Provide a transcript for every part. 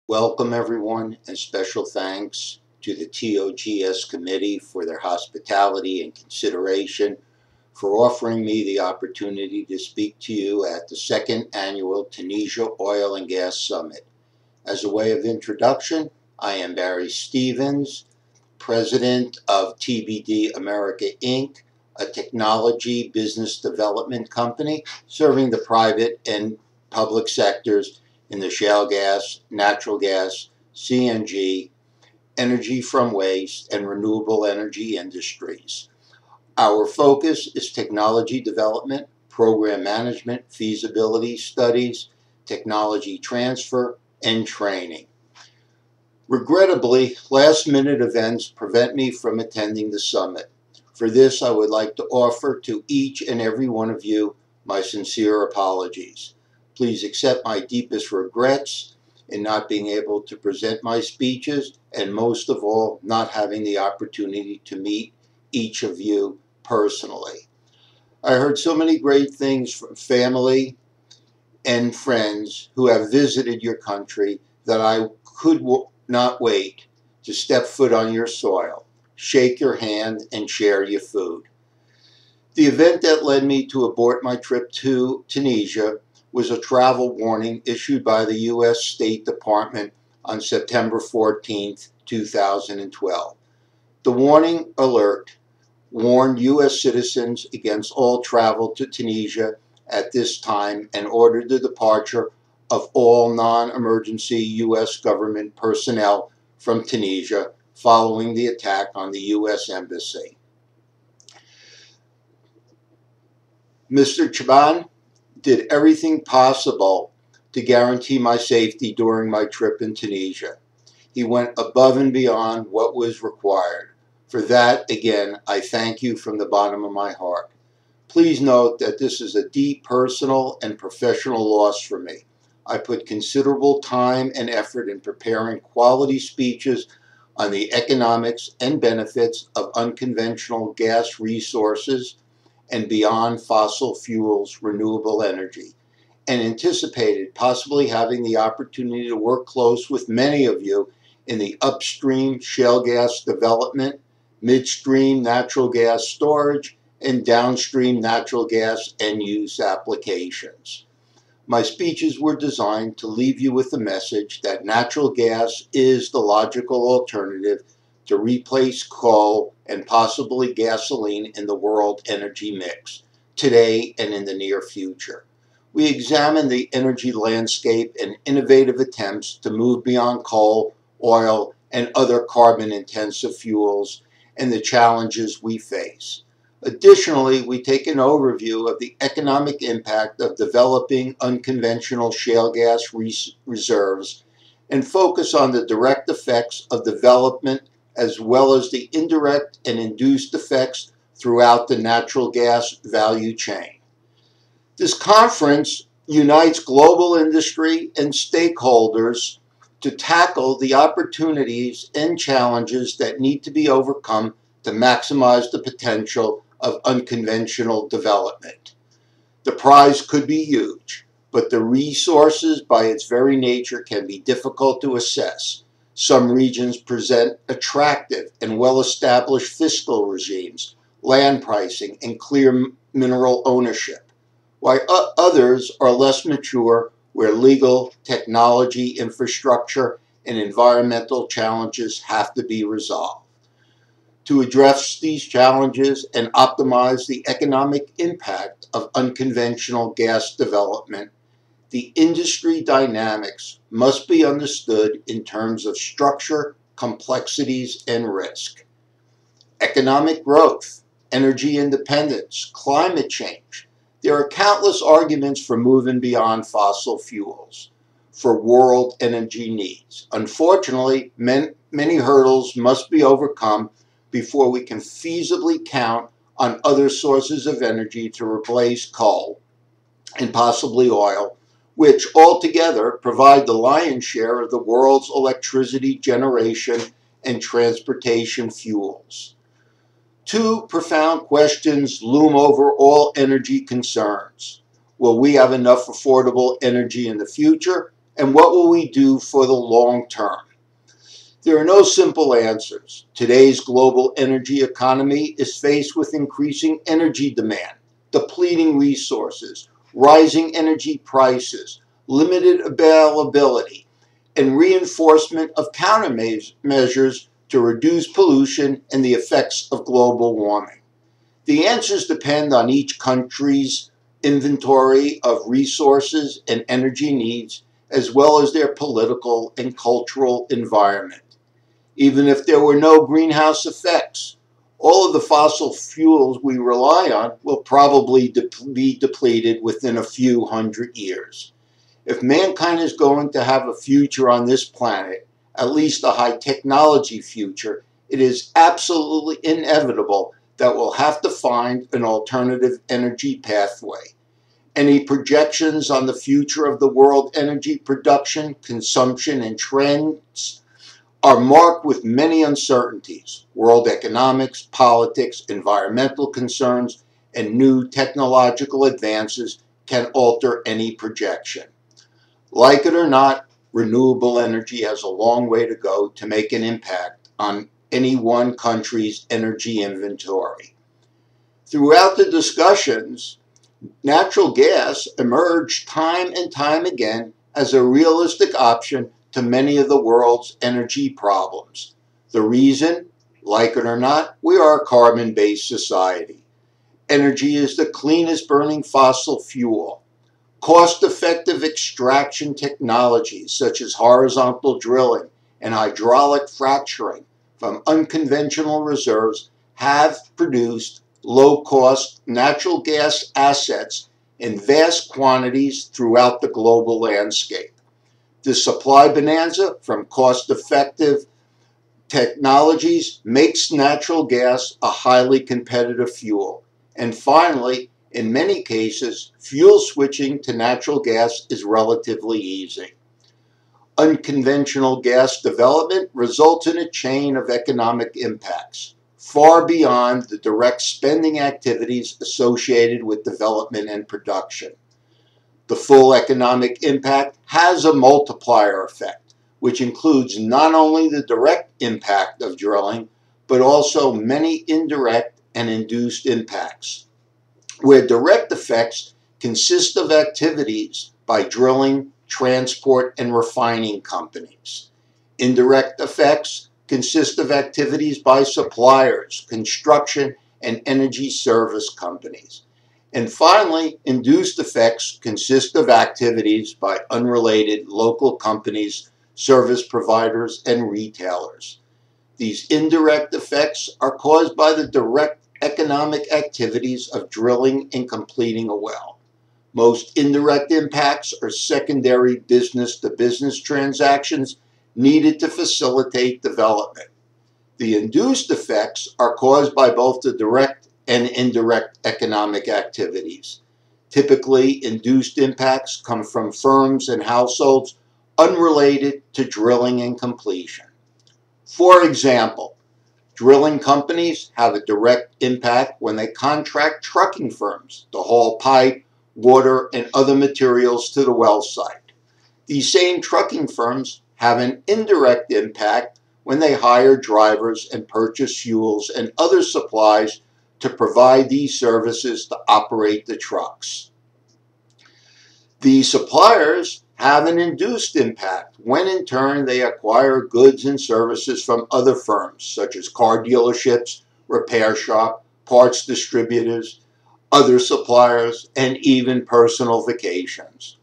Welcome everyone, and special thanks to the TOGS committee for their hospitality and consideration for offering me the opportunity to speak to you at the second annual Tunisia Oil and Gas Summit. As a way of introduction, I am Barry Stevens, President of TBD America Inc., a technology business development company serving the private and public sectors in the shale gas, natural gas, CNG, energy from waste, and renewable energy industries. Our focus is technology development, program management, feasibility studies, technology transfer, and training. Regrettably, last-minute events prevent me from attending the summit. For this, I would like to offer to each and every one of you my sincere apologies. Please accept my deepest regrets in not being able to present my speeches, and most of all, not having the opportunity to meet each of you personally. I heard so many great things from family and friends who have visited your country that I could not wait to step foot on your soil, shake your hand, and share your food. The event that led me to abort my trip to Tunisia was a travel warning issued by the U.S. State Department on September 14, 2012. The warning alert warned U.S. citizens against all travel to Tunisia at this time and ordered the departure of all non-emergency U.S. government personnel from Tunisia following the attack on the U.S. Embassy. Mr. Chiban did everything possible to guarantee my safety during my trip in Tunisia. He went above and beyond what was required. For that, again, I thank you from the bottom of my heart. Please note that this is a deep personal and professional loss for me. I put considerable time and effort in preparing quality speeches on the economics and benefits of unconventional gas resources and beyond fossil fuels renewable energy, and anticipated possibly having the opportunity to work close with many of you in the upstream shale gas development, midstream natural gas storage, and downstream natural gas end-use applications. My speeches were designed to leave you with the message that natural gas is the logical alternative to replace coal and possibly gasoline in the world energy mix, today and in the near future. We examine the energy landscape and innovative attempts to move beyond coal, oil, and other carbon-intensive fuels and the challenges we face. Additionally, we take an overview of the economic impact of developing unconventional shale gas reserves and focus on the direct effects of development as well as the indirect and induced effects throughout the natural gas value chain. This conference unites global industry and stakeholders to tackle the opportunities and challenges that need to be overcome to maximize the potential of unconventional development. The prize could be huge, but the resources by its very nature can be difficult to assess. Some regions present attractive and well-established fiscal regimes, land pricing, and clear mineral ownership, while others are less mature, where legal, technology, infrastructure, and environmental challenges have to be resolved. To address these challenges and optimize the economic impact of unconventional gas development, the industry dynamics must be understood in terms of structure, complexities, and risk. Economic growth, energy independence, climate change. There are countless arguments for moving beyond fossil fuels for world energy needs. Unfortunately, many hurdles must be overcome before we can feasibly count on other sources of energy to replace coal and possibly oil, which altogether provide the lion's share of the world's electricity generation and transportation fuels. Two profound questions loom over all energy concerns. Will we have enough affordable energy in the future? And what will we do for the long term? There are no simple answers. Today's global energy economy is faced with increasing energy demand, depleting resources, rising energy prices, limited availability, and reinforcement of countermeasures to reduce pollution and the effects of global warming. The answers depend on each country's inventory of resources and energy needs, as well as their political and cultural environment. Even if there were no greenhouse effects, all of the fossil fuels we rely on will probably be depleted within a few hundred years. If mankind is going to have a future on this planet, at least a high technology future, it is absolutely inevitable that we'll have to find an alternative energy pathway. Any projections on the future of the world energy production, consumption, and trends are marked with many uncertainties. World economics, politics, environmental concerns, and new technological advances can alter any projection. Like it or not, renewable energy has a long way to go to make an impact on any one country's energy inventory. Throughout the discussions, natural gas emerged time and time again as a realistic option to many of the world's energy problems. The reason, like it or not, we are a carbon-based society. Energy is the cleanest burning fossil fuel. Cost-effective extraction technologies such as horizontal drilling and hydraulic fracturing from unconventional reserves have produced low-cost natural gas assets in vast quantities throughout the global landscape. The supply bonanza from cost-effective technologies makes natural gas a highly competitive fuel. And finally, in many cases, fuel switching to natural gas is relatively easy. Unconventional gas development results in a chain of economic impacts, far beyond the direct spending activities associated with development and production. The full economic impact has a multiplier effect, which includes not only the direct impact of drilling, but also many indirect and induced impacts, where direct effects consist of activities by drilling, transport, and refining companies. Indirect effects consist of activities by suppliers, construction, and energy service companies. And finally, induced effects consist of activities by unrelated local companies, service providers, and retailers. These indirect effects are caused by the direct economic activities of drilling and completing a well. Most indirect impacts are secondary business-to-business transactions needed to facilitate development. The induced effects are caused by both the direct and indirect economic activities. Typically, induced impacts come from firms and households unrelated to drilling and completion. For example, drilling companies have a direct impact when they contract trucking firms to haul pipe, water, and other materials to the well site. These same trucking firms have an indirect impact when they hire drivers and purchase fuels and other supplies to provide these services to operate the trucks. The suppliers have an induced impact when in turn they acquire goods and services from other firms such as car dealerships, repair shop, parts distributors, other suppliers, and even personal vacations.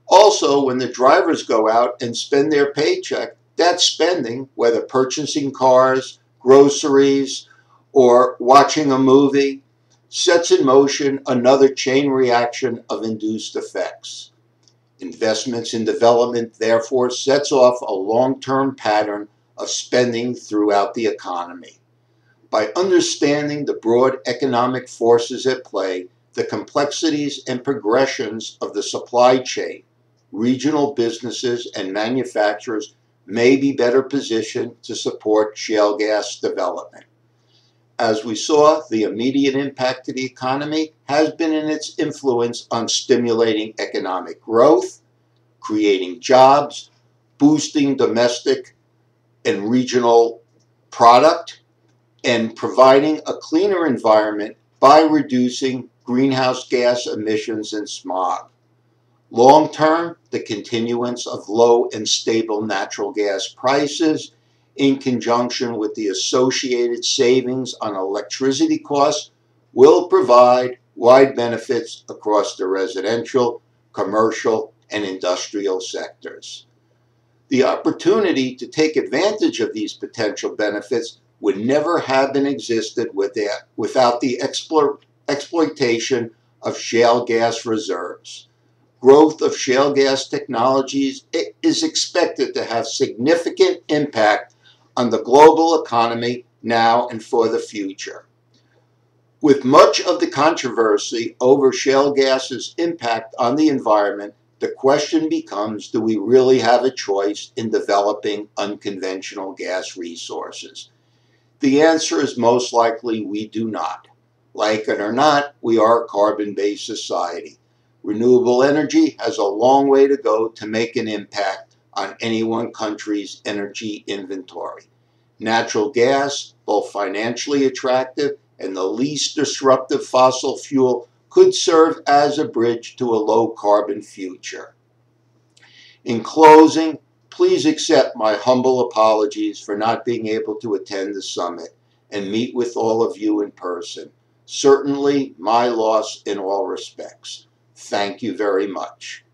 Also, when the drivers go out and spend their paycheck, that spending, whether purchasing cars, groceries, or watching a movie, sets in motion another chain reaction of induced effects. Investments in development, therefore, sets off a long-term pattern of spending throughout the economy. By understanding the broad economic forces at play, the complexities and progressions of the supply chain, regional businesses and manufacturers may be better positioned to support shale gas development. As we saw, the immediate impact to the economy has been in its influence on stimulating economic growth, creating jobs, boosting domestic and regional product, and providing a cleaner environment by reducing greenhouse gas emissions and smog. Long term, the continuance of low and stable natural gas prices, in conjunction with the associated savings on electricity costs, will provide wide benefits across the residential, commercial, and industrial sectors. The opportunity to take advantage of these potential benefits would never have been existed without the exploitation of shale gas reserves. Growth of shale gas technologies is expected to have significant impact on the global economy now and for the future. With much of the controversy over shale gas's impact on the environment, the question becomes, do we really have a choice in developing unconventional gas resources? The answer is most likely we do not. Like it or not, we are a carbon-based society. Renewable energy has a long way to go to make an impact on any one country's energy inventory. Natural gas, both financially attractive and the least disruptive fossil fuel, could serve as a bridge to a low-carbon future. In closing, please accept my humble apologies for not being able to attend the summit and meet with all of you in person. Certainly my loss in all respects. Thank you very much.